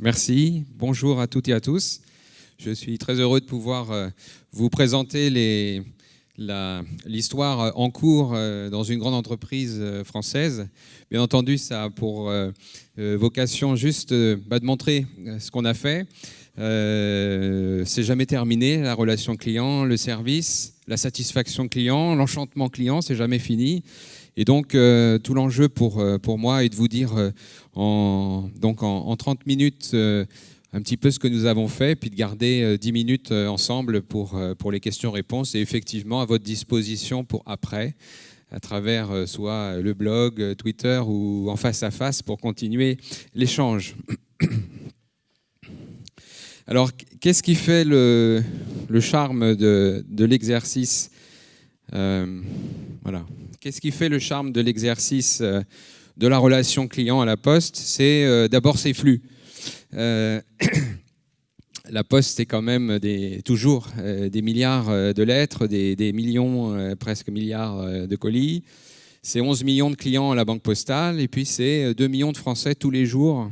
Merci. Bonjour à toutes et à tous. Je suis très heureux de pouvoir vous présenter l'histoire en cours dans une grande entreprise française. Bien entendu, ça a pour vocation juste de montrer ce qu'on a fait. C'est jamais terminé, la relation client, le service, la satisfaction client, l'enchantement client, c'est jamais fini. Et donc, tout l'enjeu pour moi est de vous dire en 30 minutes un petit peu ce que nous avons fait, puis de garder 10 minutes ensemble pour les questions-réponses et effectivement à votre disposition pour après, à travers soit le blog, Twitter ou en face à face pour continuer l'échange. Alors, qu'est-ce qui fait le charme de l'exercice voilà. Qu'est-ce qui fait le charme de l'exercice de la relation client à la Poste? C'est d'abord ses flux. La Poste, c'est quand même toujours des milliards de lettres, des millions, presque milliards de colis. C'est 11 millions de clients à la Banque Postale et puis c'est 2 millions de Français tous les jours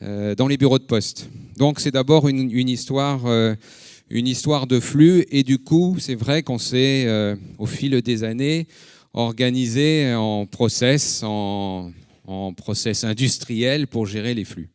dans les bureaux de poste. Donc c'est d'abord une histoire de flux et du coup, c'est vrai qu'on s'est, au fil des années, organisé en process industriel pour gérer les flux.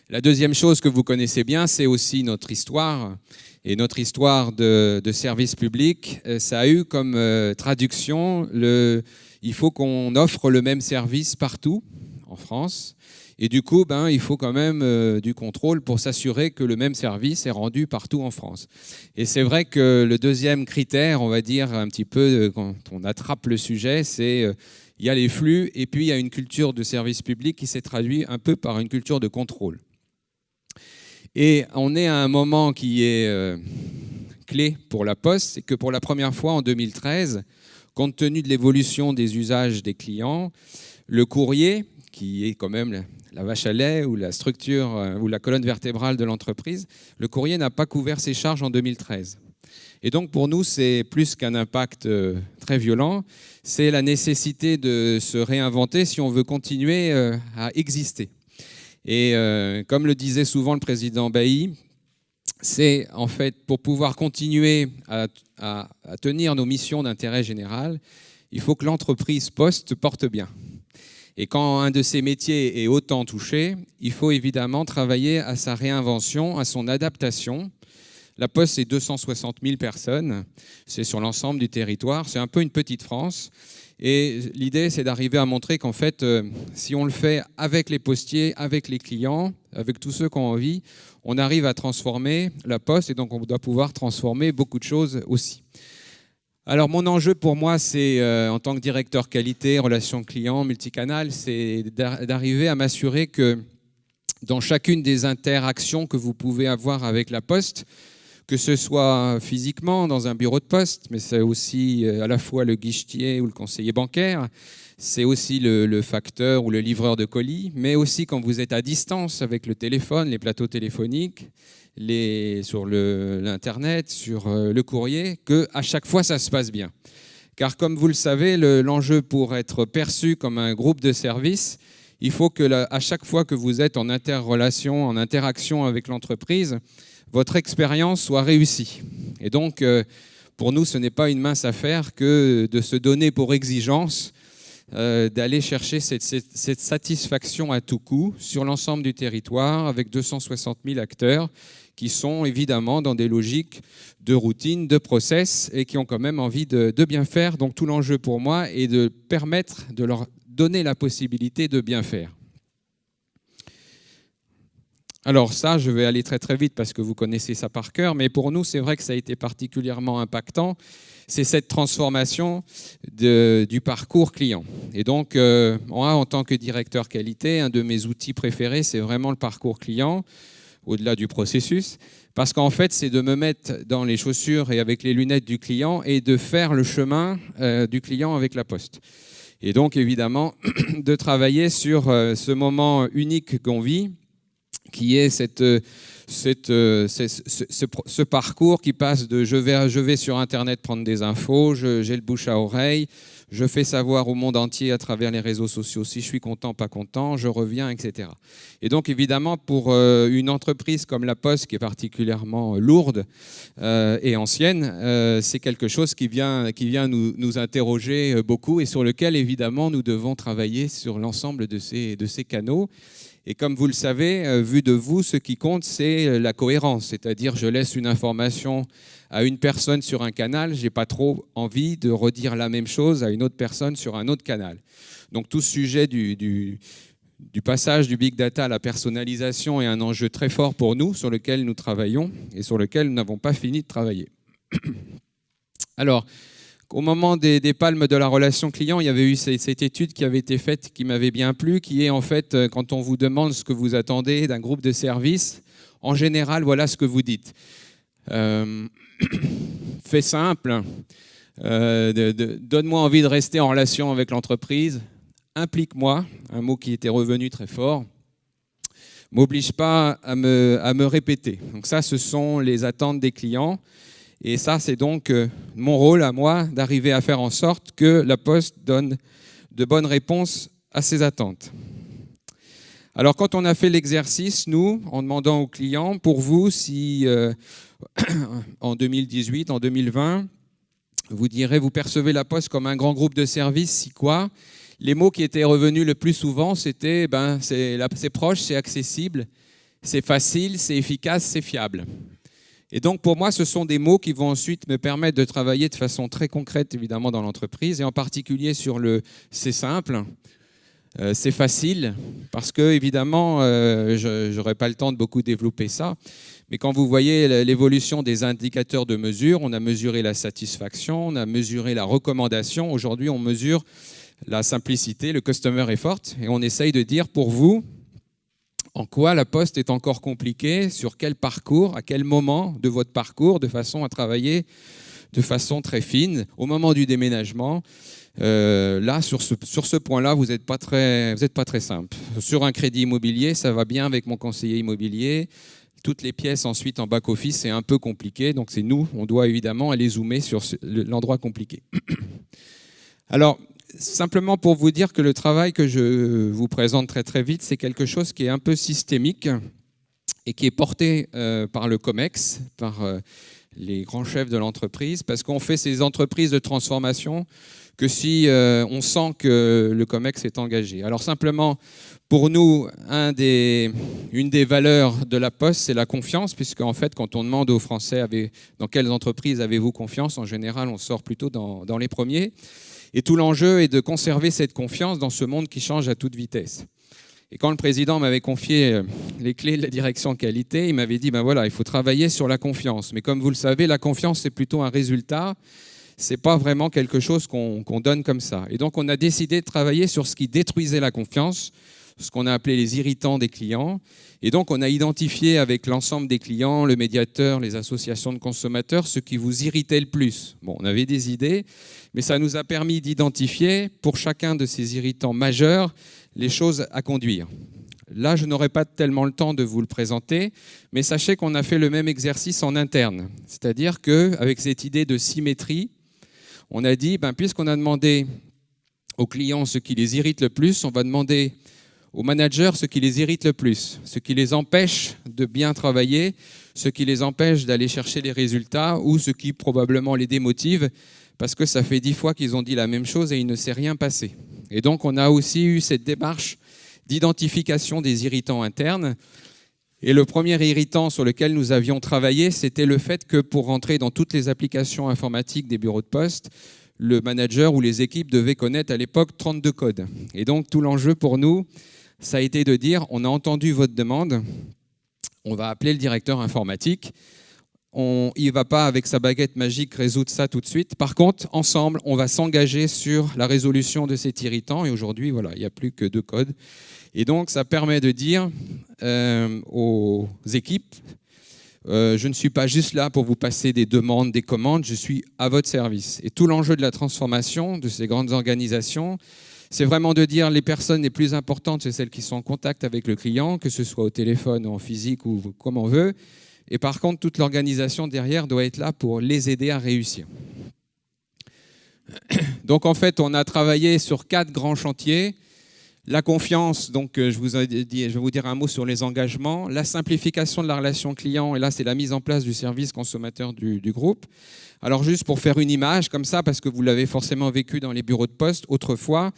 La deuxième chose que vous connaissez bien, c'est aussi notre histoire. Et notre histoire de service public, ça a eu comme traduction, il faut qu'on offre le même service partout en France. Et du coup, il faut quand même du contrôle pour s'assurer que le même service est rendu partout en France. Et c'est vrai que le deuxième critère, on va dire un petit peu, quand on attrape le sujet, c'est il y a les flux et puis il y a une culture de service public qui s'est traduite un peu par une culture de contrôle. Et on est à un moment qui est clé pour la Poste, c'est que pour la première fois en 2013, compte tenu de l'évolution des usages des clients, le courrier, qui est quand même la vache à lait ou la structure ou la colonne vertébrale de l'entreprise, le courrier n'a pas couvert ses charges en 2013. Et donc pour nous, c'est plus qu'un impact très violent, c'est la nécessité de se réinventer si on veut continuer à exister. Et comme le disait souvent le président Bailly, c'est en fait pour pouvoir continuer à tenir nos missions d'intérêt général, il faut que l'entreprise Poste porte bien. Et quand un de ces métiers est autant touché, il faut évidemment travailler à sa réinvention, à son adaptation. La Poste, c'est 260 000 personnes, c'est sur l'ensemble du territoire, c'est un peu une petite France. Et l'idée, c'est d'arriver à montrer qu'en fait, si on le fait avec les postiers, avec les clients, avec tous ceux qui ont envie, on arrive à transformer la Poste et donc on doit pouvoir transformer beaucoup de choses aussi. Alors mon enjeu pour moi, c'est en tant que directeur qualité, relations clients, multicanal, c'est d'arriver à m'assurer que dans chacune des interactions que vous pouvez avoir avec la Poste, que ce soit physiquement dans un bureau de poste, mais c'est aussi à la fois le guichetier ou le conseiller bancaire, c'est aussi le facteur ou le livreur de colis, mais aussi quand vous êtes à distance avec le téléphone, les plateaux téléphoniques, sur l'Internet, sur le courrier, qu'à chaque fois, ça se passe bien. Car comme vous le savez, l'enjeu pour être perçu comme un groupe de services, il faut que à chaque fois que vous êtes en interrelation, en interaction avec l'entreprise, votre expérience soit réussie. Et donc, pour nous, ce n'est pas une mince affaire que de se donner pour exigence d'aller chercher cette satisfaction à tout coup sur l'ensemble du territoire avec 260 000 acteurs qui sont évidemment dans des logiques de routine, de process et qui ont quand même envie de bien faire. Donc tout l'enjeu pour moi est de permettre, de leur donner la possibilité de bien faire. Alors ça, je vais aller très très vite parce que vous connaissez ça par cœur, mais pour nous, c'est vrai que ça a été particulièrement impactant. C'est cette transformation du parcours client. Et donc, moi, en tant que directeur qualité, un de mes outils préférés, c'est vraiment le parcours client, au-delà du processus, parce qu'en fait, c'est de me mettre dans les chaussures et avec les lunettes du client et de faire le chemin du client avec la Poste. Et donc, évidemment, de travailler sur ce moment unique qu'on vit, qui est ce parcours qui passe de je vais sur Internet prendre des infos, j'ai le bouche à oreille, je fais savoir au monde entier à travers les réseaux sociaux si je suis content, pas content, je reviens, etc. Et donc évidemment pour une entreprise comme La Poste qui est particulièrement lourde et ancienne, c'est quelque chose qui vient nous interroger beaucoup et sur lequel évidemment nous devons travailler sur l'ensemble de ces canaux. Et comme vous le savez, vu de vous, ce qui compte, c'est la cohérence. C'est-à-dire, je laisse une information à une personne sur un canal, je n'ai pas trop envie de redire la même chose à une autre personne sur un autre canal. Donc tout ce sujet du passage du big data à la personnalisation est un enjeu très fort pour nous, sur lequel nous travaillons et sur lequel nous n'avons pas fini de travailler. Alors, au moment des palmes de la relation client, il y avait eu cette étude qui avait été faite, qui m'avait bien plu, qui est en fait, quand on vous demande ce que vous attendez d'un groupe de service, en général, voilà ce que vous dites. Fait simple, donne-moi envie de rester en relation avec l'entreprise, implique-moi, un mot qui était revenu très fort, m'oblige pas à me répéter. Donc ça, ce sont les attentes des clients. Et ça, c'est donc mon rôle à moi d'arriver à faire en sorte que La Poste donne de bonnes réponses à ces attentes. Alors, quand on a fait l'exercice, nous, en demandant aux clients, pour vous, si en 2018, en 2020, vous direz, vous percevez La Poste comme un grand groupe de services, si quoi ? Les mots qui étaient revenus le plus souvent, c'était c'est proche, c'est accessible, c'est facile, c'est efficace, c'est fiable. Et donc, pour moi, ce sont des mots qui vont ensuite me permettre de travailler de façon très concrète, évidemment, dans l'entreprise, et en particulier sur le « c'est simple », c'est facile, parce que, évidemment, je n'aurai pas le temps de beaucoup développer ça, mais quand vous voyez l'évolution des indicateurs de mesure, on a mesuré la satisfaction, on a mesuré la recommandation, aujourd'hui, on mesure la simplicité, le customer effort, et on essaye de dire, pour vous, en quoi La Poste est encore compliquée, sur quel parcours, à quel moment de votre parcours, de façon à travailler de façon très fine, au moment du déménagement. Là, sur ce point-là, vous n'êtes pas très simple. Sur un crédit immobilier, ça va bien avec mon conseiller immobilier. Toutes les pièces ensuite en back-office, c'est un peu compliqué. Donc c'est nous, on doit évidemment aller zoomer sur l'endroit compliqué. Alors, simplement pour vous dire que le travail que je vous présente très très vite, c'est quelque chose qui est un peu systémique et qui est porté par le COMEX, par les grands chefs de l'entreprise, parce qu'on fait ces entreprises de transformation que si on sent que le COMEX est engagé. Alors simplement, pour nous, une des valeurs de La Poste, c'est la confiance, puisque en fait, quand on demande aux Français dans quelles entreprises avez-vous confiance, en général, on sort plutôt dans les premiers. Et tout l'enjeu est de conserver cette confiance dans ce monde qui change à toute vitesse. Et quand le président m'avait confié les clés de la direction qualité, il m'avait dit, ben voilà, il faut travailler sur la confiance. Mais comme vous le savez, la confiance, c'est plutôt un résultat. Ce n'est pas vraiment quelque chose qu'on donne comme ça. Et donc, on a décidé de travailler sur ce qui détruisait la confiance, ce qu'on a appelé les irritants des clients. Et donc, on a identifié avec l'ensemble des clients, le médiateur, les associations de consommateurs, ce qui vous irritait le plus. Bon, on avait des idées, mais ça nous a permis d'identifier, pour chacun de ces irritants majeurs, les choses à conduire. Là, je n'aurai pas tellement le temps de vous le présenter, mais sachez qu'on a fait le même exercice en interne. C'est-à-dire qu'avec cette idée de symétrie, on a dit, puisqu'on a demandé aux clients ce qui les irrite le plus, on va demander aux managers ce qui les irrite le plus, ce qui les empêche de bien travailler, ce qui les empêche d'aller chercher les résultats ou ce qui probablement les démotive parce que ça fait 10 fois qu'ils ont dit la même chose et il ne s'est rien passé. Et donc, on a aussi eu cette démarche d'identification des irritants internes. Et le premier irritant sur lequel nous avions travaillé, c'était le fait que pour rentrer dans toutes les applications informatiques des bureaux de poste, le manager ou les équipes devaient connaître à l'époque 32 codes. Et donc, tout l'enjeu pour nous, ça a été de dire, on a entendu votre demande, on va appeler le directeur informatique, il ne va pas avec sa baguette magique résoudre ça tout de suite. Par contre, ensemble, on va s'engager sur la résolution de cet irritant. Et aujourd'hui, voilà, il n'y a plus que 2 codes. Et donc, ça permet de dire aux équipes, je ne suis pas juste là pour vous passer des demandes, des commandes, je suis à votre service. Et tout l'enjeu de la transformation de ces grandes organisations, C'est vraiment de dire les personnes les plus importantes, c'est celles qui sont en contact avec le client, que ce soit au téléphone, en physique ou comme on veut. Et par contre, toute l'organisation derrière doit être là pour les aider à réussir. Donc en fait, on a travaillé sur 4 grands chantiers. La confiance, donc je vais vous dire un mot sur les engagements. La simplification de la relation client, et là c'est la mise en place du service consommateur du groupe. Alors juste pour faire une image comme ça, parce que vous l'avez forcément vécu dans les bureaux de poste autrefois,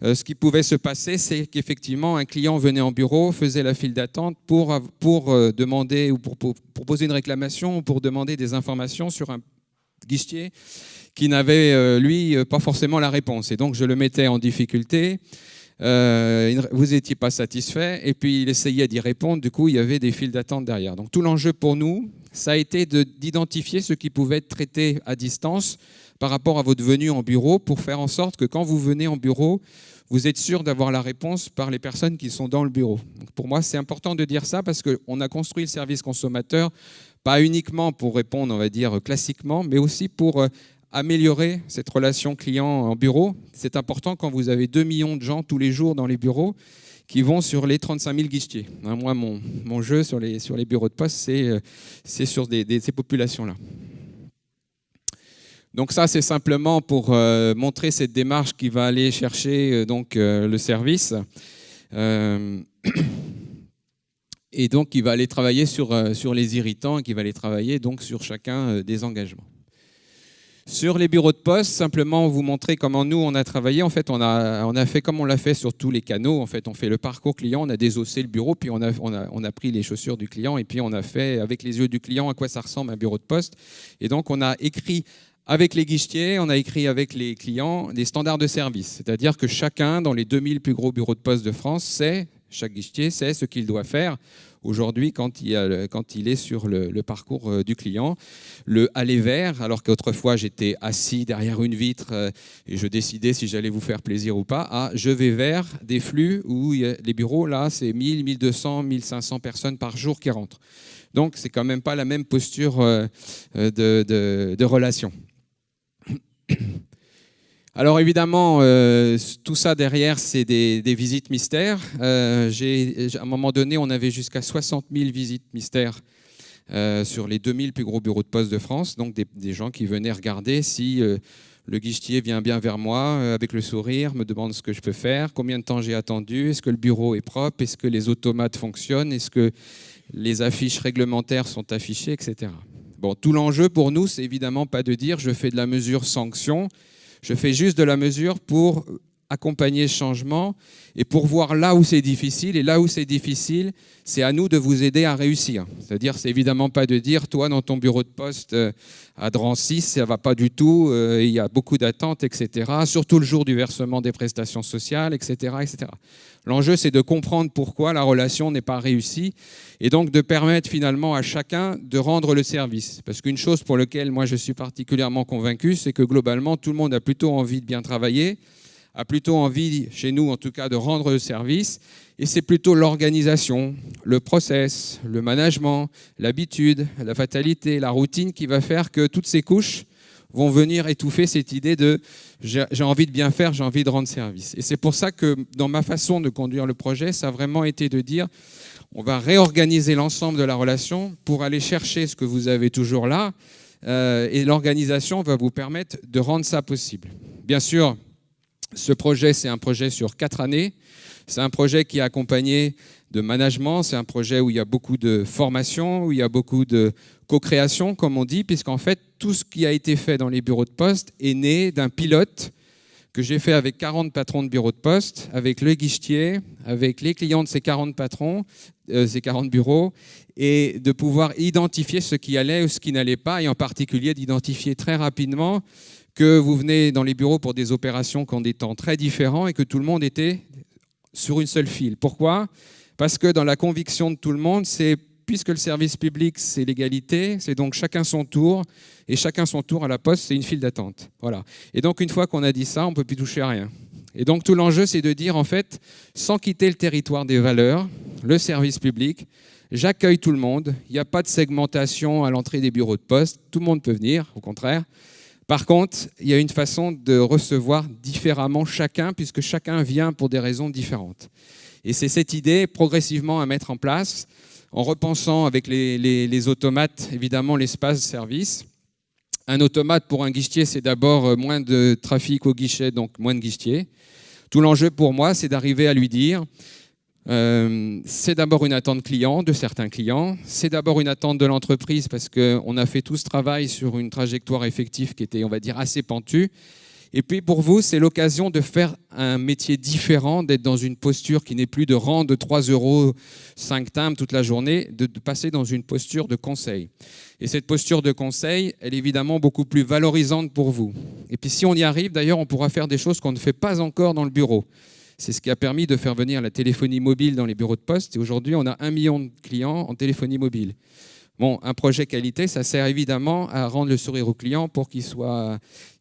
ce qui pouvait se passer, c'est qu'effectivement un client venait en bureau, faisait la file d'attente pour demander ou pour poser une réclamation ou pour demander des informations sur un guichetier qui n'avait, lui, pas forcément la réponse. Et donc je le mettais en difficulté. Vous n'étiez pas satisfait, et puis il essayait d'y répondre, du coup il y avait des files d'attente derrière. Donc tout l'enjeu pour nous, ça a été d'identifier ce qui pouvait être traité à distance par rapport à votre venue en bureau, pour faire en sorte que quand vous venez en bureau, vous êtes sûr d'avoir la réponse par les personnes qui sont dans le bureau. Donc pour moi, c'est important de dire ça, parce qu'on a construit le service consommateur, pas uniquement pour répondre, on va dire, classiquement, mais aussi pour améliorer cette relation client en bureau. C'est important quand vous avez 2 millions de gens tous les jours dans les bureaux qui vont sur les 35 000 guichetiers. Moi, mon jeu sur les bureaux de poste, c'est sur ces populations-là. Donc ça, c'est simplement pour montrer cette démarche qui va aller chercher le service. Et donc, qui va aller travailler sur les irritants et qui va aller travailler donc sur chacun des engagements. Sur les bureaux de poste, simplement vous montrer comment nous on a travaillé. En fait, on a fait comme on l'a fait sur tous les canaux. En fait, on fait le parcours client, on a désossé le bureau, puis on a pris les chaussures du client et puis on a fait avec les yeux du client à quoi ça ressemble un bureau de poste. Et donc on a écrit avec les guichetiers, on a écrit avec les clients des standards de service. C'est-à-dire que chacun dans les 2000 plus gros bureaux de poste de France chaque guichetier sait ce qu'il doit faire aujourd'hui quand il est sur le parcours du client. Le aller vers, alors qu'autrefois j'étais assis derrière une vitre et je décidais si j'allais vous faire plaisir ou pas, à je vais vers des flux où les bureaux, là, c'est 1000, 1200, 1500 personnes par jour qui rentrent. Donc, c'est quand même pas la même posture de relation. Alors évidemment, tout ça derrière, c'est des visites mystères. À un moment donné, on avait jusqu'à 60 000 visites mystères sur les 2000 plus gros bureaux de poste de France. Donc des gens qui venaient regarder si le guichetier vient bien vers moi avec le sourire, me demande ce que je peux faire, combien de temps j'ai attendu, est-ce que le bureau est propre, est-ce que les automates fonctionnent, est-ce que les affiches réglementaires sont affichées, etc. Bon, tout l'enjeu pour nous, c'est évidemment pas de dire je fais de la mesure sanction. Je fais juste de la mesure pour accompagner ce changement et pour voir là où c'est difficile. Et là où c'est difficile, c'est à nous de vous aider à réussir. C'est-à-dire, c'est évidemment pas de dire, toi, dans ton bureau de poste à Drancy, ça va pas du tout, il y a beaucoup d'attentes, etc. Surtout le jour du versement des prestations sociales, etc., etc. L'enjeu, c'est de comprendre pourquoi la relation n'est pas réussie et donc de permettre finalement à chacun de rendre le service. Parce qu'une chose pour laquelle moi je suis particulièrement convaincu, c'est que globalement, tout le monde a plutôt envie de bien travailler, a plutôt envie, chez nous en tout cas, de rendre le service. Et c'est plutôt l'organisation, le process, le management, l'habitude, la fatalité, la routine qui va faire que toutes ces couches vont venir étouffer cette idée de j'ai envie de bien faire, j'ai envie de rendre service. Et c'est pour ça que dans ma façon de conduire le projet, ça a vraiment été de dire on va réorganiser l'ensemble de la relation pour aller chercher ce que vous avez toujours là et l'organisation va vous permettre de rendre ça possible. Bien sûr, ce projet, c'est un projet sur 4 années. C'est un projet qui est accompagné de management, c'est un projet où il y a beaucoup de formation, où il y a beaucoup de co-création, comme on dit, puisqu'en fait, tout ce qui a été fait dans les bureaux de poste est né d'un pilote que j'ai fait avec 40 patrons de bureaux de poste, avec le guichetier, avec les clients de ces 40 patrons, ces 40 bureaux, et de pouvoir identifier ce qui allait ou ce qui n'allait pas, et en particulier d'identifier très rapidement que vous venez dans les bureaux pour des opérations qui ont des temps très différents et que tout le monde était sur une seule file. Pourquoi ? Parce que dans la conviction de tout le monde, c'est puisque le service public, c'est l'égalité, c'est donc chacun son tour, et chacun son tour à la poste, c'est une file d'attente. Voilà. Et donc, une fois qu'on a dit ça, on ne peut plus toucher à rien. Et donc, tout l'enjeu, c'est de dire, en fait, sans quitter le territoire des valeurs, le service public, j'accueille tout le monde, il n'y a pas de segmentation à l'entrée des bureaux de poste, tout le monde peut venir, au contraire. Par contre, il y a une façon de recevoir différemment chacun, puisque chacun vient pour des raisons différentes. Et c'est cette idée progressivement à mettre en place, en repensant avec les automates, évidemment, l'espace service. Un automate pour un guichetier, c'est d'abord moins de trafic au guichet, donc moins de guichetiers. Tout l'enjeu pour moi, c'est d'arriver à lui dire, c'est d'abord une attente client, de certains clients, c'est d'abord une attente de l'entreprise parce qu'on a fait tout ce travail sur une trajectoire effective qui était, on va dire, assez pentue. Et puis pour vous, c'est l'occasion de faire un métier différent, d'être dans une posture qui n'est plus de rang de 3 €, 5 timbres toute la journée, de passer dans une posture de conseil. Et cette posture de conseil, elle est évidemment beaucoup plus valorisante pour vous. Et puis si on y arrive, d'ailleurs, on pourra faire des choses qu'on ne fait pas encore dans le bureau. C'est ce qui a permis de faire venir la téléphonie mobile dans les bureaux de poste. Et aujourd'hui, on a 1 million de clients en téléphonie mobile. Bon, un projet qualité, ça sert évidemment à rendre le sourire au client pour qu'il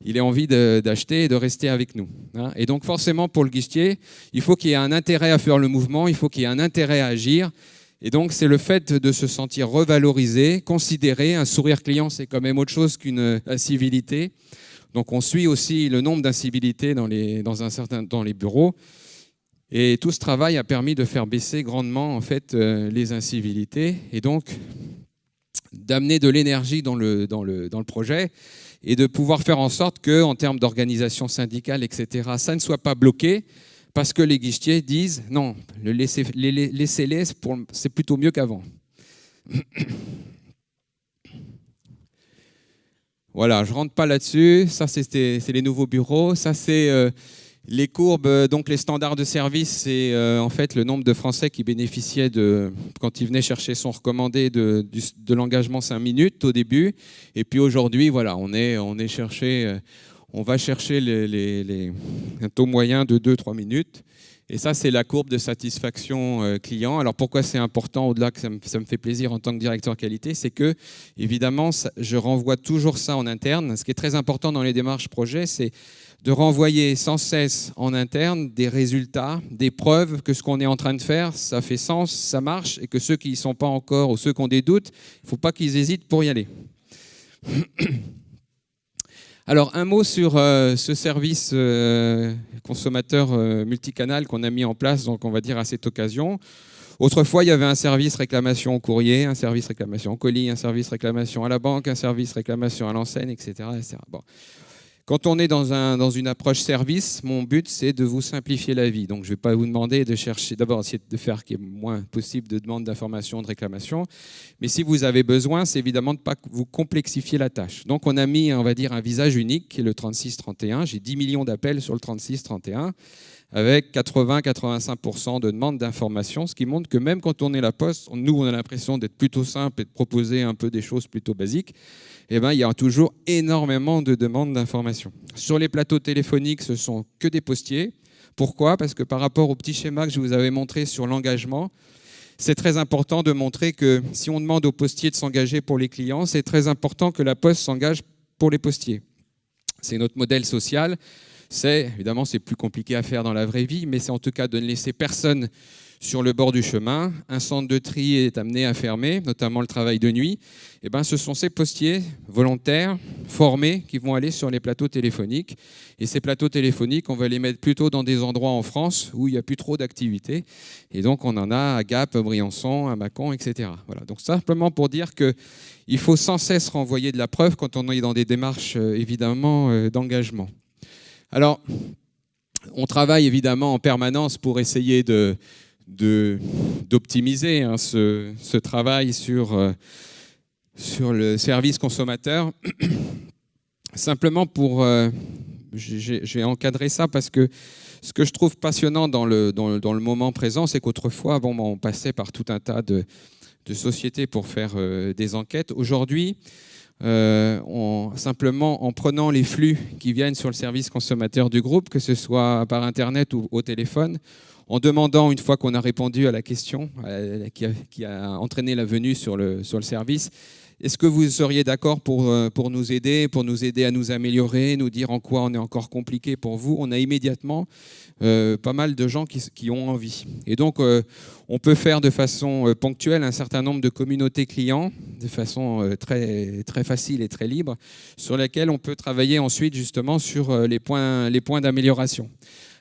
ait envie d'acheter et de rester avec nous. Et donc forcément, pour le guichetier, il faut qu'il y ait un intérêt à faire le mouvement, il faut qu'il y ait un intérêt à agir. Et donc, c'est le fait de se sentir revalorisé, considéré. Un sourire client, c'est quand même autre chose qu'une incivilité. Donc, on suit aussi le nombre d'incivilités dans les bureaux. Et tout ce travail a permis de faire baisser grandement en fait, les incivilités. Et donc, d'amener de l'énergie dans le projet et de pouvoir faire en sorte qu'en termes d'organisation syndicale, etc., ça ne soit pas bloqué parce que les guichetiers disent non, laissez-les, c'est plutôt mieux qu'avant. Voilà, je ne rentre pas là-dessus. Ça, c'est les nouveaux bureaux. Ça, c'est les courbes, donc les standards de service, c'est en fait le nombre de Français qui bénéficiaient quand ils venaient chercher son recommandé de l'engagement 5 minutes au début. Et puis aujourd'hui, voilà, on va chercher un taux moyen de 2-3 minutes. Et ça, c'est la courbe de satisfaction client. Alors pourquoi c'est important, au-delà que ça me fait plaisir en tant que directeur qualité, c'est que, évidemment, je renvoie toujours ça en interne. Ce qui est très important dans les démarches projet, c'est de renvoyer sans cesse en interne des résultats, des preuves que ce qu'on est en train de faire, ça fait sens, ça marche, et que ceux qui n'y sont pas encore ou ceux qui ont des doutes, il ne faut pas qu'ils hésitent pour y aller. Alors, un mot sur ce service consommateur multicanal qu'on a mis en place, donc on va dire à cette occasion. Autrefois, il y avait un service réclamation au courrier, un service réclamation au colis, un service réclamation à la banque, un service réclamation à l'enseigne, etc. etc. Bon. Quand on est dans une approche service, mon but, c'est de vous simplifier la vie. Donc, je ne vais pas vous demander de chercher, d'abord, essayer de faire qu'il y ait moins possible de demandes d'informations, de réclamations. Mais si vous avez besoin, c'est évidemment de ne pas vous complexifier la tâche. Donc, on a mis, on va dire, un visage unique, qui est le 3631. J'ai 10 millions d'appels sur le 3631, avec 80-85% de demandes d'informations, ce qui montre que même quand on est la Poste, nous, on a l'impression d'être plutôt simple et de proposer un peu des choses plutôt basiques. Eh bien, il y a toujours énormément de demandes d'informations. Sur les plateaux téléphoniques, ce ne sont que des postiers. Pourquoi ? Parce que par rapport au petit schéma que je vous avais montré sur l'engagement, c'est très important de montrer que si on demande aux postiers de s'engager pour les clients, c'est très important que la Poste s'engage pour les postiers. C'est notre modèle social. Évidemment, c'est plus compliqué à faire dans la vraie vie, mais c'est en tout cas de ne laisser personne sur le bord du chemin. Un centre de tri est amené à fermer, notamment le travail de nuit. Eh ben, ce sont ces postiers volontaires, formés, qui vont aller sur les plateaux téléphoniques. Et ces plateaux téléphoniques, on va les mettre plutôt dans des endroits en France où il n'y a plus trop d'activité. Et donc, on en a à Gap, à Briançon, à Mâcon, etc. Voilà. Donc, simplement pour dire qu'il faut sans cesse renvoyer de la preuve quand on est dans des démarches, évidemment, d'engagement. Alors, on travaille évidemment en permanence pour essayer d'optimiser ce travail sur le service consommateur. Simplement j'ai encadré ça parce que ce que je trouve passionnant dans le moment présent, c'est qu'autrefois, on passait par tout un tas de sociétés pour faire des enquêtes. Aujourd'hui, simplement en prenant les flux qui viennent sur le service consommateur du groupe, que ce soit par Internet ou au téléphone, en demandant, une fois qu'on a répondu à la question qui a entraîné la venue sur le service, Est-ce que vous seriez d'accord pour nous aider à nous améliorer, nous dire en quoi on est encore compliqué pour vous? On a immédiatement pas mal de gens qui ont envie. Et donc, on peut faire de façon ponctuelle un certain nombre de communautés clients, de façon très, très facile et très libre, sur lesquelles on peut travailler ensuite justement sur les points d'amélioration.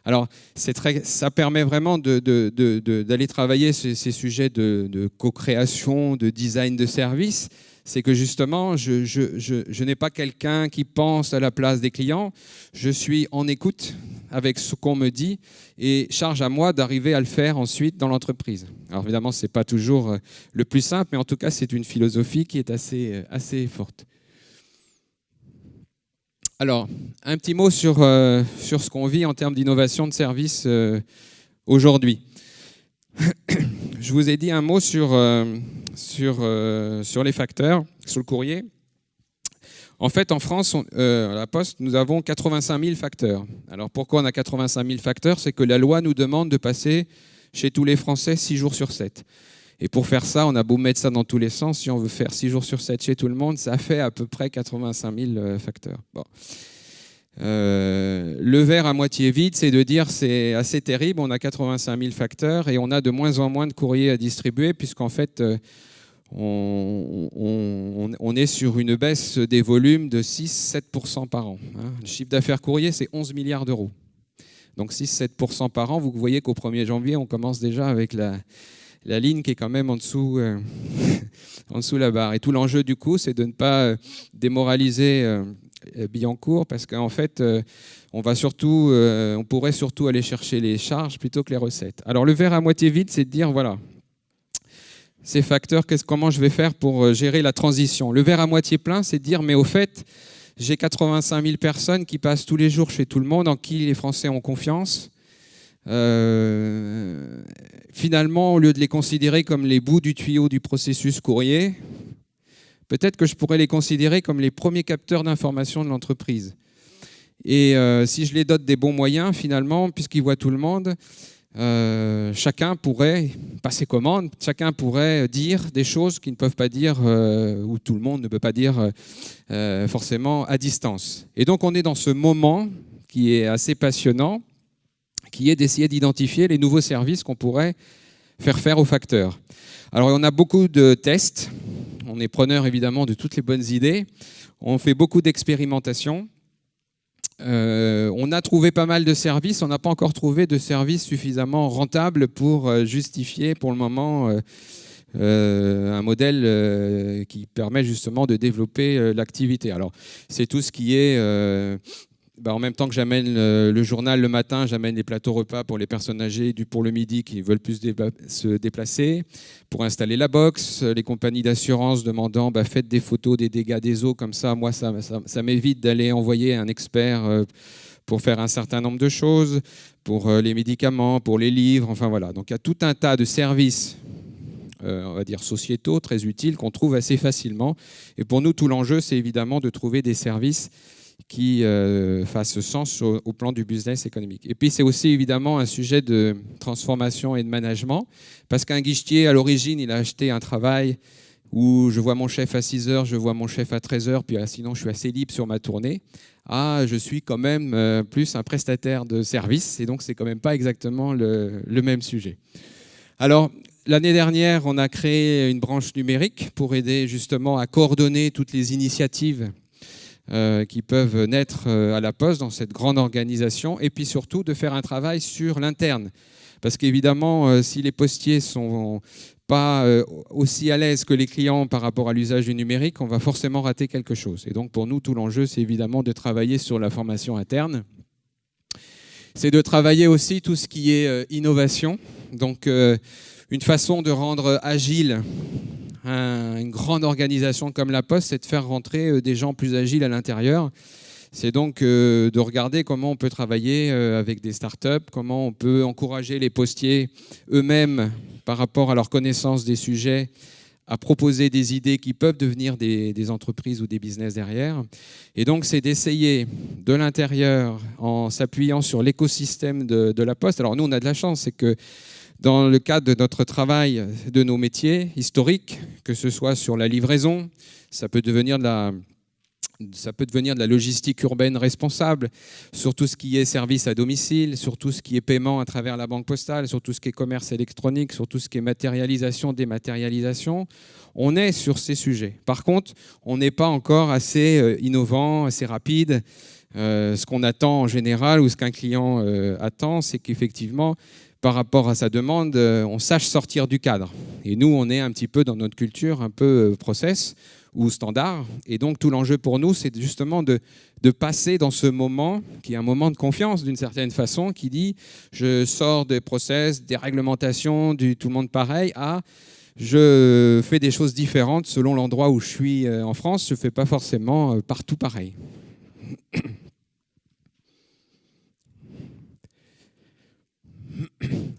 Alors, ça permet vraiment d'aller travailler ces sujets de co-création, de design de service. C'est que justement, je n'ai pas quelqu'un qui pense à la place des clients. Je suis en écoute avec ce qu'on me dit et charge à moi d'arriver à le faire ensuite dans l'entreprise. Alors évidemment, ce n'est pas toujours le plus simple, mais en tout cas, c'est une philosophie qui est assez forte. Alors, un petit mot sur ce qu'on vit en termes d'innovation de service aujourd'hui. Je vous ai dit un mot sur les facteurs, sur le courrier. En fait, en France, à la Poste, nous avons 85 000 facteurs. Alors pourquoi on a 85 000 facteurs? C'est que la loi nous demande de passer chez tous les Français 6 jours sur 7. Et pour faire ça, on a beau mettre ça dans tous les sens, si on veut faire 6 jours sur 7 chez tout le monde, ça fait à peu près 85 000 facteurs. Bon. Le verre à moitié vide, c'est de dire c'est assez terrible, on a 85 000 facteurs et on a de moins en moins de courriers à distribuer puisqu'en fait, on est sur une baisse des volumes de 6-7% par an. Le chiffre d'affaires courrier, c'est 11 milliards d'euros. Donc 6-7% par an, vous voyez qu'au 1er janvier, on commence déjà avec la ligne qui est quand même en dessous, en dessous la barre. Et tout l'enjeu du coup, c'est de ne pas démoraliser Billancourt parce qu'en fait, on pourrait surtout aller chercher les charges plutôt que les recettes. Alors le verre à moitié vide, c'est de dire, voilà, ces facteurs, comment je vais faire pour gérer la transition? Le verre à moitié plein, c'est de dire, mais au fait, j'ai 85 000 personnes qui passent tous les jours chez tout le monde, en qui les Français ont confiance. Finalement, au lieu de les considérer comme les bouts du tuyau du processus courrier, peut-être que je pourrais les considérer comme les premiers capteurs d'information de l'entreprise. Et si je les dote des bons moyens, finalement, puisqu'ils voient tout le monde, chacun pourrait passer commande, chacun pourrait dire des choses qu'ils ne peuvent pas dire, ou tout le monde ne peut pas dire forcément à distance. Et donc on est dans ce moment qui est assez passionnant, qui est d'essayer d'identifier les nouveaux services qu'on pourrait faire aux facteurs. Alors on a beaucoup de tests, on est preneur évidemment de toutes les bonnes idées, on fait beaucoup d'expérimentations. On a trouvé pas mal de services, on n'a pas encore trouvé de services suffisamment rentables pour justifier pour le moment un modèle qui permet justement de développer l'activité. Alors c'est tout ce qui est... en même temps que j'amène le journal le matin, j'amène les plateaux repas pour les personnes âgées pour le midi qui veulent plus se déplacer, pour installer la box, les compagnies d'assurance demandant faites des photos des dégâts des eaux, comme ça, moi, ça m'évite d'aller envoyer un expert pour faire un certain nombre de choses, pour les médicaments, pour les livres, enfin voilà. Donc il y a tout un tas de services, on va dire sociétaux, très utiles, qu'on trouve assez facilement. Et pour nous, tout l'enjeu, c'est évidemment de trouver des services qui fasse sens au plan du business économique. Et puis c'est aussi évidemment un sujet de transformation et de management, parce qu'un guichetier, à l'origine, il a acheté un travail où je vois mon chef à 6 heures, je vois mon chef à 13 heures, puis sinon je suis assez libre sur ma tournée. Je suis quand même plus un prestataire de service, et donc c'est quand même pas exactement le même sujet. Alors, l'année dernière, on a créé une branche numérique pour aider justement à coordonner toutes les initiatives qui peuvent naître à la Poste dans cette grande organisation, et puis surtout de faire un travail sur l'interne. Parce qu'évidemment, si les postiers ne sont pas aussi à l'aise que les clients par rapport à l'usage du numérique, on va forcément rater quelque chose. Et donc pour nous, tout l'enjeu, c'est évidemment de travailler sur la formation interne. C'est de travailler aussi tout ce qui est innovation. Donc une façon de rendre agile une grande organisation comme la Poste, c'est de faire rentrer des gens plus agiles à l'intérieur. C'est donc de regarder comment on peut travailler avec des startups, comment on peut encourager les postiers eux-mêmes, par rapport à leur connaissance des sujets, à proposer des idées qui peuvent devenir des entreprises ou des business derrière. Et donc, c'est d'essayer de l'intérieur, en s'appuyant sur l'écosystème de la Poste. Alors, nous, on a de la chance, c'est que Dans le cadre de notre travail, de nos métiers historiques, que ce soit sur la livraison, ça peut devenir de la logistique urbaine responsable, sur tout ce qui est service à domicile, sur tout ce qui est paiement à travers la banque postale, sur tout ce qui est commerce électronique, sur tout ce qui est matérialisation, dématérialisation. On est sur ces sujets. Par contre, on n'est pas encore assez innovant, assez rapide. Ce qu'on attend en général ou ce qu'un client attend, c'est qu'effectivement, par rapport à sa demande, on sache sortir du cadre. Et nous, on est un petit peu dans notre culture, un peu process ou standard. Et donc, tout l'enjeu pour nous, c'est justement de passer dans ce moment, qui est un moment de confiance d'une certaine façon, qui dit « je sors des process, des réglementations, du tout le monde pareil » à « je fais des choses différentes selon l'endroit où je suis en France, je ne fais pas forcément partout pareil ».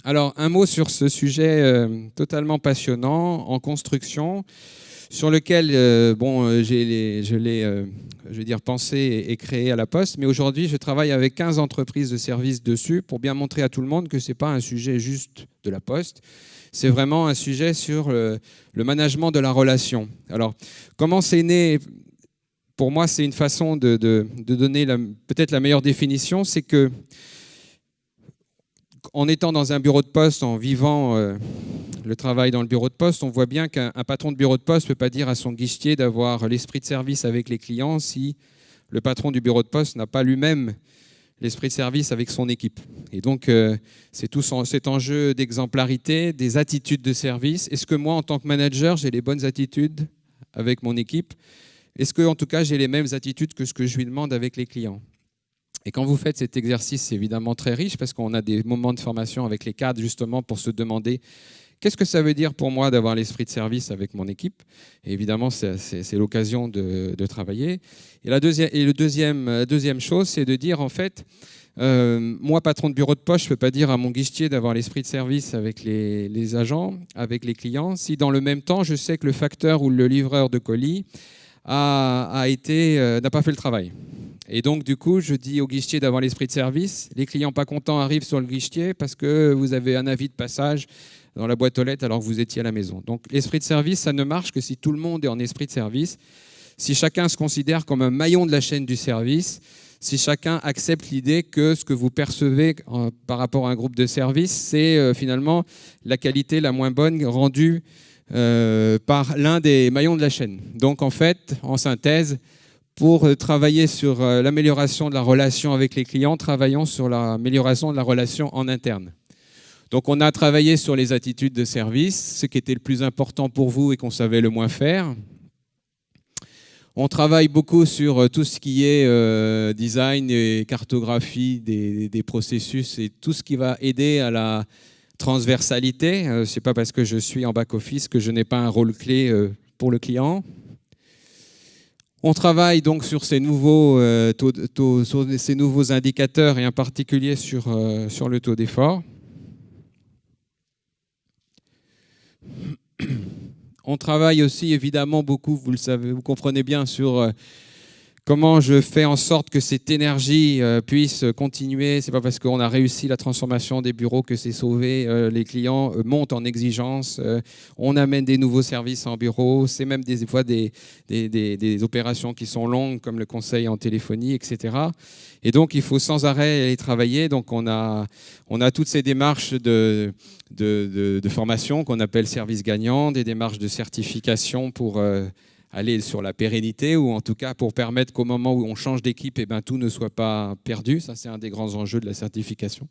Alors, un mot sur ce sujet totalement passionnant, en construction, sur lequel je l'ai pensé et créé à la Poste. Mais aujourd'hui, je travaille avec 15 entreprises de services dessus pour bien montrer à tout le monde que ce n'est pas un sujet juste de la Poste. C'est vraiment un sujet sur le management de la relation. Alors, comment c'est né ? Pour moi, c'est une façon de donner peut-être la meilleure définition, c'est que en étant dans un bureau de poste, en vivant le travail dans le bureau de poste, on voit bien qu'un patron de bureau de poste ne peut pas dire à son guichetier d'avoir l'esprit de service avec les clients si le patron du bureau de poste n'a pas lui-même l'esprit de service avec son équipe. Et donc, c'est tout cet enjeu d'exemplarité, des attitudes de service. Est-ce que moi, en tant que manager, j'ai les bonnes attitudes avec mon équipe ? Est-ce que, en tout cas, j'ai les mêmes attitudes que ce que je lui demande avec les clients ? Et quand vous faites cet exercice, c'est évidemment très riche parce qu'on a des moments de formation avec les cadres justement pour se demander qu'est-ce que ça veut dire pour moi d'avoir l'esprit de service avec mon équipe. Et évidemment, c'est l'occasion de travailler. Et la deuxième chose, c'est de dire en fait, moi, patron de bureau de poste, je ne peux pas dire à mon guichetier d'avoir l'esprit de service avec les agents, avec les clients, si dans le même temps, je sais que le facteur ou le livreur de colis n'a pas fait le travail. Et donc, du coup, je dis au guichetier d'avoir l'esprit de service. Les clients pas contents arrivent sur le guichetier parce que vous avez un avis de passage dans la boîte aux lettres alors que vous étiez à la maison. Donc, l'esprit de service, ça ne marche que si tout le monde est en esprit de service, si chacun se considère comme un maillon de la chaîne du service, si chacun accepte l'idée que ce que vous percevez par rapport à un groupe de service, c'est finalement la qualité la moins bonne rendue par l'un des maillons de la chaîne. Donc, en fait, en synthèse, pour travailler sur l'amélioration de la relation avec les clients, travaillons sur l'amélioration de la relation en interne. Donc on a travaillé sur les attitudes de service, ce qui était le plus important pour vous et qu'on savait le moins faire. On travaille beaucoup sur tout ce qui est design et cartographie des processus et tout ce qui va aider à la transversalité. Ce n'est pas parce que je suis en back-office que je n'ai pas un rôle clé pour le client. On travaille donc sur ces nouveaux indicateurs et en particulier sur le taux d'effort. On travaille aussi évidemment beaucoup, vous le savez, vous comprenez bien, sur comment je fais en sorte que cette énergie puisse continuer. C'est pas parce qu'on a réussi la transformation des bureaux que c'est sauvé. Les clients montent en exigence. On amène des nouveaux services en bureau. C'est même des fois des opérations qui sont longues, comme le conseil en téléphonie, etc. Et donc, il faut sans arrêt aller travailler. Donc, on a toutes ces démarches de formation qu'on appelle service gagnant, des démarches de certification pour aller sur la pérennité ou en tout cas pour permettre qu'au moment où on change d'équipe, tout ne soit pas perdu. Ça, c'est un des grands enjeux de la certification.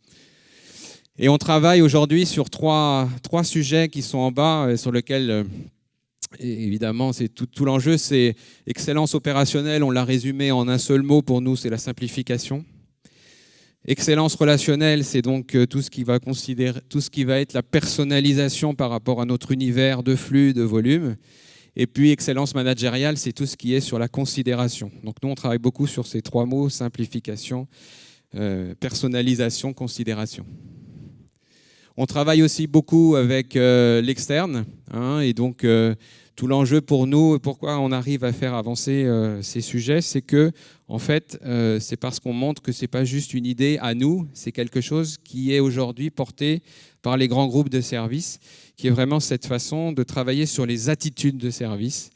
Et on travaille aujourd'hui sur trois sujets qui sont en bas, sur lesquels, évidemment, c'est tout l'enjeu, c'est excellence opérationnelle. On l'a résumé en un seul mot pour nous, c'est la simplification. Excellence relationnelle, c'est donc tout ce qui va être la personnalisation par rapport à notre univers de flux, de volume. Et puis, excellence managériale, c'est tout ce qui est sur la considération. Donc, nous, on travaille beaucoup sur ces trois mots, simplification, personnalisation, considération. On travaille aussi beaucoup avec l'externe, et donc Tout l'enjeu pour nous, pourquoi on arrive à faire avancer ces sujets, c'est que, en fait, c'est parce qu'on montre que ce n'est pas juste une idée à nous, c'est quelque chose qui est aujourd'hui porté par les grands groupes de services, qui est vraiment cette façon de travailler sur les attitudes de service.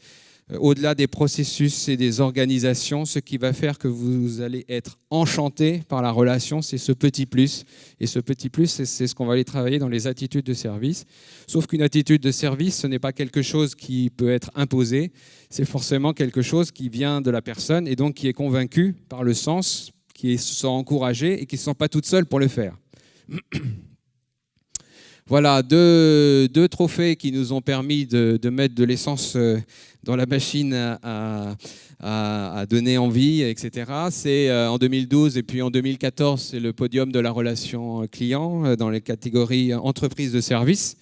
Au-delà des processus et des organisations, ce qui va faire que vous allez être enchanté par la relation, c'est ce petit plus. Et ce petit plus, c'est ce qu'on va aller travailler dans les attitudes de service. Sauf qu'une attitude de service, ce n'est pas quelque chose qui peut être imposé, c'est forcément quelque chose qui vient de la personne et donc qui est convaincu par le sens, qui se sent encouragé et qui ne se sent pas toute seule pour le faire. Voilà, deux trophées qui nous ont permis de mettre de l'essence dans la machine à donner envie, etc. C'est en 2012 et puis en 2014, c'est le podium de la relation client dans les catégories entreprises de services.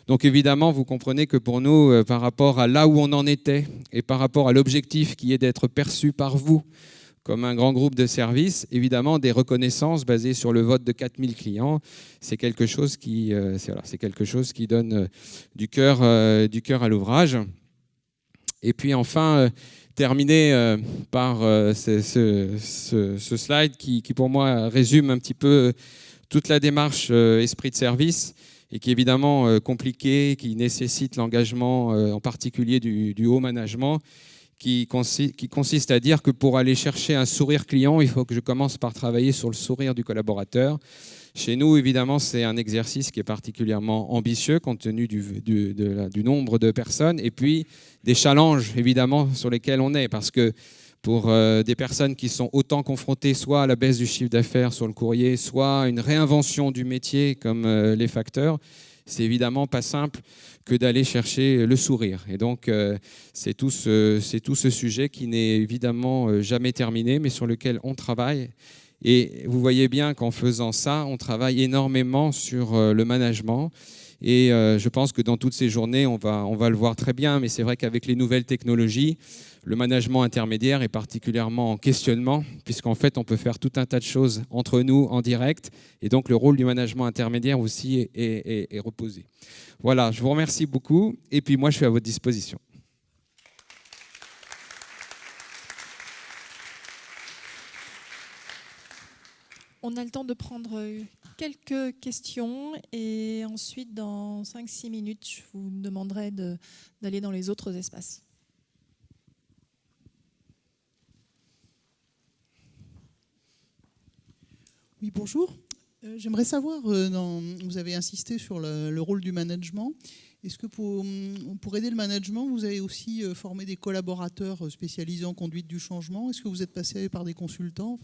Donc évidemment, vous comprenez que pour nous, par rapport à là où on en était et par rapport à l'objectif qui est d'être perçu par vous comme un grand groupe de services, évidemment, des reconnaissances basées sur le vote de 4000 clients, c'est quelque chose qui donne du cœur à l'ouvrage. Et puis enfin, terminer par ce slide qui, pour moi, résume un petit peu toute la démarche esprit de service et qui est évidemment compliquée, qui nécessite l'engagement en particulier du haut management, qui consiste à dire que pour aller chercher un sourire client, il faut que je commence par travailler sur le sourire du collaborateur. Chez nous, évidemment, c'est un exercice qui est particulièrement ambitieux compte tenu du nombre de personnes et puis des challenges, évidemment, sur lesquels on est. Parce que pour des personnes qui sont autant confrontées soit à la baisse du chiffre d'affaires sur le courrier, soit à une réinvention du métier comme les facteurs, c'est évidemment pas simple que d'aller chercher le sourire. Et donc, c'est tout ce sujet qui n'est évidemment jamais terminé, mais sur lequel on travaille. Et vous voyez bien qu'en faisant ça, on travaille énormément sur le management. Et je pense que dans toutes ces journées, on va le voir très bien, mais c'est vrai qu'avec les nouvelles technologies, le management intermédiaire est particulièrement en questionnement, puisqu'en fait, on peut faire tout un tas de choses entre nous en direct. Et donc, le rôle du management intermédiaire aussi est reposé. Voilà, je vous remercie beaucoup. Et puis moi, je suis à votre disposition. On a le temps de prendre quelques questions et ensuite, dans 5-6 minutes, je vous demanderai d'aller dans les autres espaces. Oui, bonjour. J'aimerais savoir, vous avez insisté sur le rôle du management. Est-ce que pour aider le management, vous avez aussi formé des collaborateurs spécialisés en conduite du changement? Est-ce que vous êtes passé par des consultants?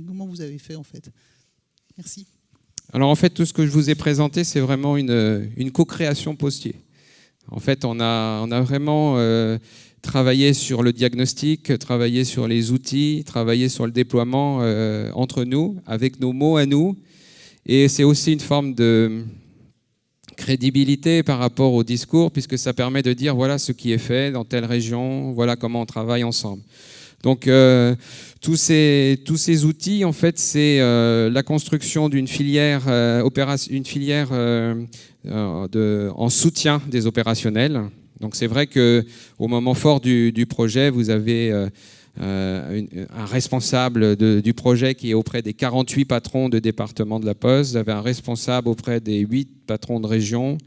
Comment vous avez fait en fait? Merci. Alors en fait, tout ce que je vous ai présenté, c'est vraiment une co-création Postier. En fait, on a vraiment travaillé sur le diagnostic, travaillé sur les outils, travaillé sur le déploiement entre nous, avec nos mots à nous. Et c'est aussi une forme de crédibilité par rapport au discours, puisque ça permet de dire voilà ce qui est fait dans telle région, voilà comment on travaille ensemble. Donc tous ces outils, en fait, c'est la construction d'une filière, en soutien des opérationnels. Donc c'est vrai qu'au moment fort du projet, vous avez un responsable du projet qui est auprès des 48 patrons de département de la Poste, vous avez un responsable auprès des 8 patrons de région.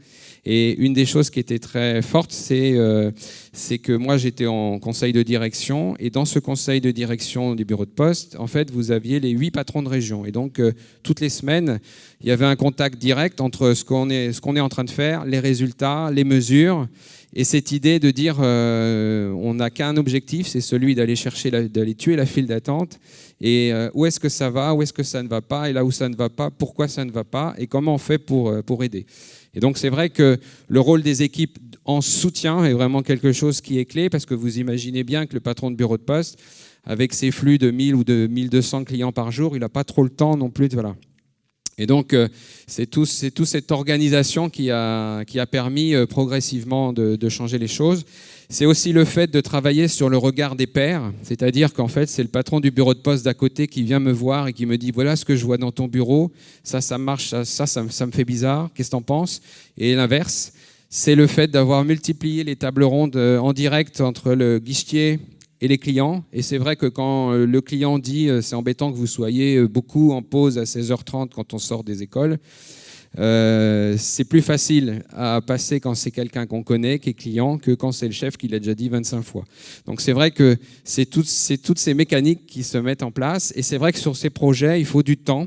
Et une des choses qui était très forte, c'est que moi j'étais en conseil de direction, et dans ce conseil de direction du bureau de poste, en fait, vous aviez les 8 patrons de région. Et donc toutes les semaines, il y avait un contact direct entre ce qu'on est en train de faire, les résultats, les mesures. Et cette idée de dire on n'a qu'un objectif, c'est celui d'aller tuer la file d'attente. Et où est-ce que ça va, où est-ce que ça ne va pas, et là où ça ne va pas, pourquoi ça ne va pas, et comment on fait pour aider. Et donc c'est vrai que le rôle des équipes en soutien est vraiment quelque chose qui est clé, parce que vous imaginez bien que le patron de bureau de poste, avec ses flux de 1000 ou de 1200 clients par jour, il n'a pas trop le temps non plus. Voilà. Et donc, c'est toute cette organisation qui a permis progressivement de changer les choses. C'est aussi le fait de travailler sur le regard des pairs, c'est-à-dire qu'en fait, c'est le patron du bureau de poste d'à côté qui vient me voir et qui me dit « Voilà ce que je vois dans ton bureau, ça marche, ça me fait bizarre, qu'est-ce que tu en penses ?» Et l'inverse, c'est le fait d'avoir multiplié les tables rondes en direct entre le guichetier et les clients. Et c'est vrai que quand le client dit c'est embêtant que vous soyez beaucoup en pause à 16h30 quand on sort des écoles, c'est plus facile à passer quand c'est quelqu'un qu'on connaît, qui est client, que quand c'est le chef qui l'a déjà dit 25 fois. Donc c'est vrai que c'est toutes ces mécaniques qui se mettent en place. Et c'est vrai que sur ces projets, il faut du temps.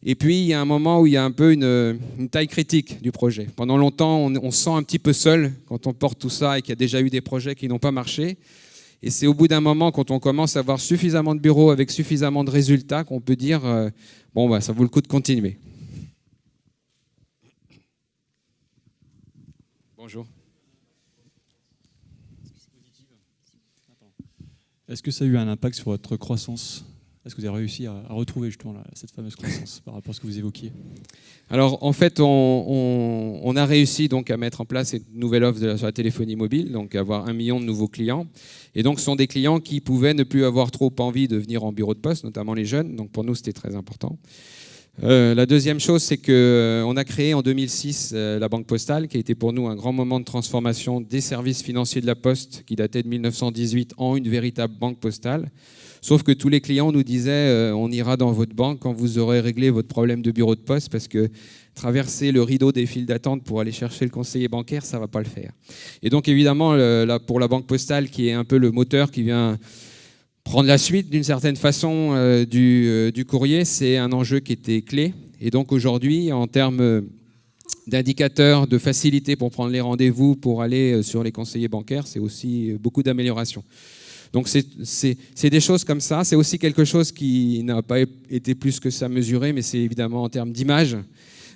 Et puis, il y a un moment où il y a un peu une taille critique du projet. Pendant longtemps, on se sent un petit peu seul quand on porte tout ça et qu'il y a déjà eu des projets qui n'ont pas marché. Et c'est au bout d'un moment, quand on commence à avoir suffisamment de bureaux avec suffisamment de résultats, qu'on peut dire ça vaut le coup de continuer. Bonjour. Est-ce que ça a eu un impact sur votre croissance ? Est-ce que vous avez réussi à retrouver justement cette fameuse croissance par rapport à ce que vous évoquiez ? Alors en fait, on a réussi donc à mettre en place cette nouvelle offre sur la téléphonie mobile, donc avoir 1 million de nouveaux clients. Et donc ce sont des clients qui pouvaient ne plus avoir trop envie de venir en bureau de poste, notamment les jeunes. Donc pour nous, c'était très important. La deuxième chose, c'est qu'on a créé en 2006 la Banque Postale, qui a été pour nous un grand moment de transformation des services financiers de la Poste, qui datait de 1918, en une véritable banque postale. Sauf que tous les clients nous disaient on ira dans votre banque quand vous aurez réglé votre problème de bureau de poste, parce que traverser le rideau des files d'attente pour aller chercher le conseiller bancaire, ça ne va pas le faire. Et donc évidemment, pour la Banque Postale, qui est un peu le moteur qui vient prendre la suite d'une certaine façon du courrier, c'est un enjeu qui était clé. Et donc aujourd'hui, en termes d'indicateurs, de facilité pour prendre les rendez-vous, pour aller sur les conseillers bancaires, c'est aussi beaucoup d'améliorations. Donc c'est des choses comme ça. C'est aussi quelque chose qui n'a pas été plus que ça mesuré, mais c'est évidemment en termes d'image.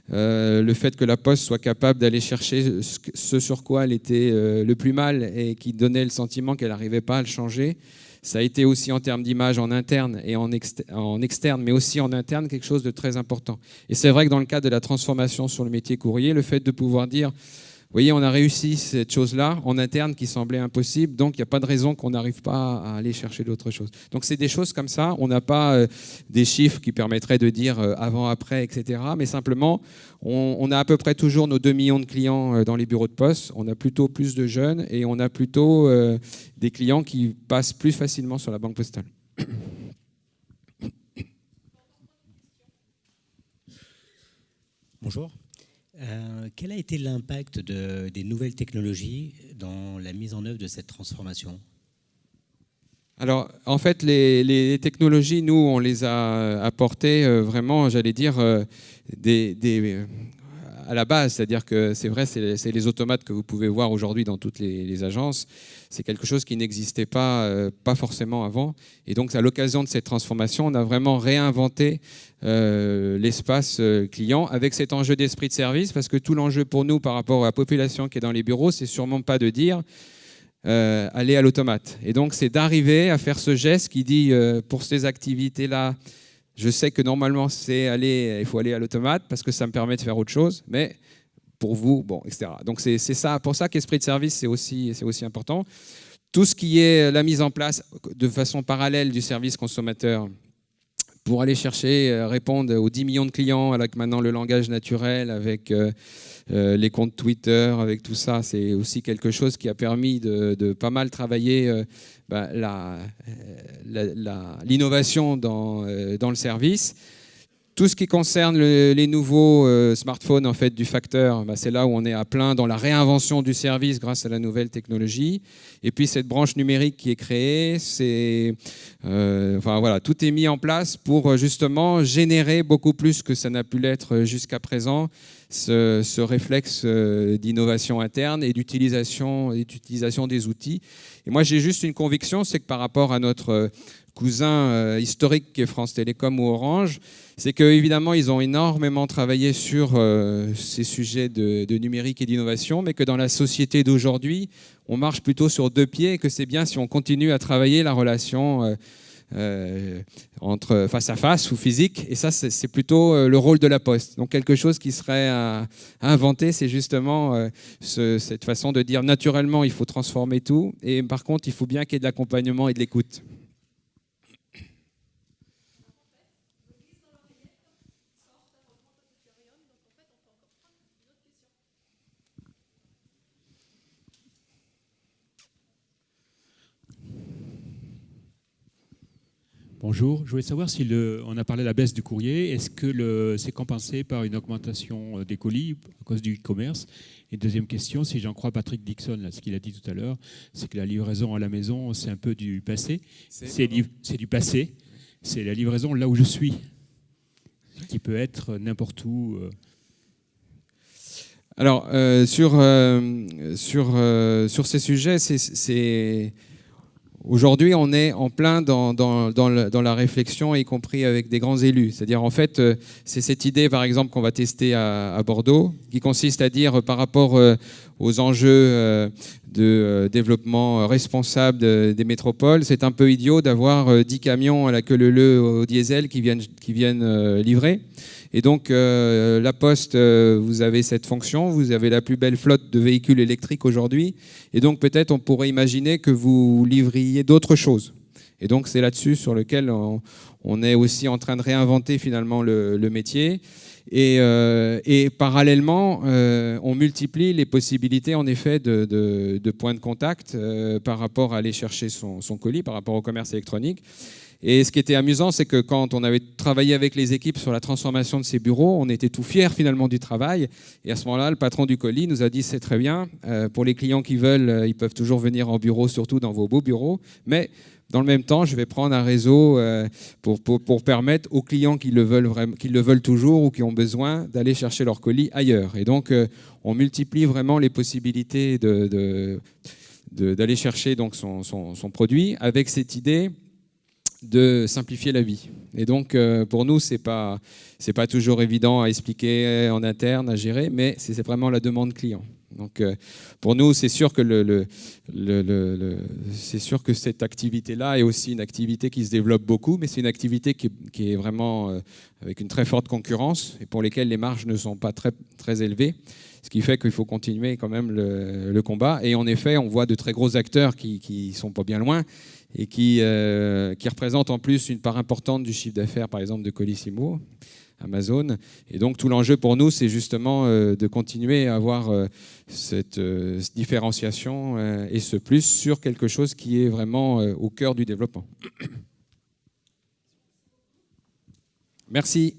Le fait que la Poste soit capable d'aller chercher ce sur quoi elle était le plus mal et qui donnait le sentiment qu'elle n'arrivait pas à le changer, ça a été aussi en termes d'image en interne et en externe, mais aussi en interne, quelque chose de très important. Et c'est vrai que dans le cadre de la transformation sur le métier courrier, le fait de pouvoir dire vous voyez, on a réussi cette chose-là en interne qui semblait impossible, donc il n'y a pas de raison qu'on n'arrive pas à aller chercher d'autres choses. Donc c'est des choses comme ça, on n'a pas des chiffres qui permettraient de dire avant, après, etc. Mais simplement, on a à peu près toujours nos 2 millions de clients dans les bureaux de poste, on a plutôt plus de jeunes et on a plutôt des clients qui passent plus facilement sur la banque postale. Bonjour. Quel a été l'impact des nouvelles technologies dans la mise en œuvre de cette transformation ? Alors, en fait, les technologies, nous, on les a apportées vraiment, j'allais dire, à la base. C'est-à-dire que c'est vrai, c'est les automates que vous pouvez voir aujourd'hui dans toutes les agences. C'est quelque chose qui n'existait pas forcément avant. Et donc, à l'occasion de cette transformation, on a vraiment réinventé l'espace client avec cet enjeu d'esprit de service, parce que tout l'enjeu pour nous par rapport à la population qui est dans les bureaux, c'est sûrement pas de dire aller à l'automate. Et donc, c'est d'arriver à faire ce geste qui dit pour ces activités-là, je sais que normalement, il faut aller à l'automate parce que ça me permet de faire autre chose, mais pour vous, bon, etc. Donc, c'est ça, pour ça qu'esprit de service, c'est aussi important. Tout ce qui est la mise en place de façon parallèle du service consommateur pour aller chercher, répondre aux 10 millions de clients avec maintenant le langage naturel, avec les comptes Twitter, avec tout ça, c'est aussi quelque chose qui a permis de pas mal travailler l'innovation dans le service. Tout ce qui concerne les nouveaux smartphones en fait, du facteur, c'est là où on est à plein dans la réinvention du service grâce à la nouvelle technologie. Et puis cette branche numérique qui est créée, tout est mis en place pour justement générer beaucoup plus que ça n'a pu l'être jusqu'à présent, ce réflexe d'innovation interne et d'utilisation des outils. Et moi j'ai juste une conviction, c'est que par rapport à notre cousin historique qui est France Télécom ou Orange, c'est qu'évidemment, ils ont énormément travaillé sur ces sujets de numérique et d'innovation, mais que dans la société d'aujourd'hui, on marche plutôt sur 2 pieds et que c'est bien si on continue à travailler la relation entre face à face ou physique. Et ça, c'est plutôt le rôle de la Poste. Donc quelque chose qui serait à inventer, c'est justement cette façon de dire naturellement, il faut transformer tout. Et par contre, il faut bien qu'il y ait de l'accompagnement et de l'écoute. Bonjour, je voulais savoir si on a parlé de la baisse du courrier, est-ce que c'est compensé par une augmentation des colis à cause du e-commerce? Et deuxième question, si j'en crois Patrick Dixon, là, ce qu'il a dit tout à l'heure, c'est que la livraison à la maison, c'est un peu du passé. C'est du passé, c'est la livraison là où je suis, qui peut être n'importe où. Alors, sur ces sujets, aujourd'hui, on est en plein dans la réflexion, y compris avec des grands élus. C'est-à-dire, en fait, c'est cette idée, par exemple, qu'on va tester à Bordeaux, qui consiste à dire, par rapport aux enjeux de développement responsable des métropoles, c'est un peu idiot d'avoir 10 camions à la queue leu au diesel qui viennent livrer. Et donc, la Poste, vous avez cette fonction, vous avez la plus belle flotte de véhicules électriques aujourd'hui, et donc peut-être on pourrait imaginer que vous livriez d'autres choses. Et donc c'est là-dessus sur lequel on est aussi en train de réinventer finalement le métier. Et parallèlement, on multiplie les possibilités en effet de points de contact par rapport à aller chercher son colis, par rapport au commerce électronique. Et ce qui était amusant, c'est que quand on avait travaillé avec les équipes sur la transformation de ces bureaux, on était tout fiers finalement du travail. Et à ce moment-là, le patron du colis nous a dit, c'est très bien, pour les clients qui veulent, ils peuvent toujours venir en bureau, surtout dans vos beaux bureaux. Mais dans le même temps, je vais prendre un réseau pour permettre aux clients qui le veulent toujours ou qui ont besoin d'aller chercher leur colis ailleurs. Et donc, on multiplie vraiment les possibilités d'aller chercher donc son produit avec cette idée de simplifier la vie. Et donc, pour nous, c'est pas toujours évident à expliquer en interne, à gérer, mais c'est vraiment la demande client. Donc, pour nous, c'est sûr que c'est sûr que cette activité-là est aussi une activité qui se développe beaucoup, mais c'est une activité qui est vraiment avec une très forte concurrence et pour lesquelles les marges ne sont pas très, très élevées. Ce qui fait qu'il faut continuer quand même le combat. Et en effet, on voit de très gros acteurs qui ne sont pas bien loin et qui représentent en plus une part importante du chiffre d'affaires, par exemple, de Colissimo, Amazon. Et donc, tout l'enjeu pour nous, c'est justement de continuer à avoir cette différenciation et ce plus sur quelque chose qui est vraiment au cœur du développement. Merci.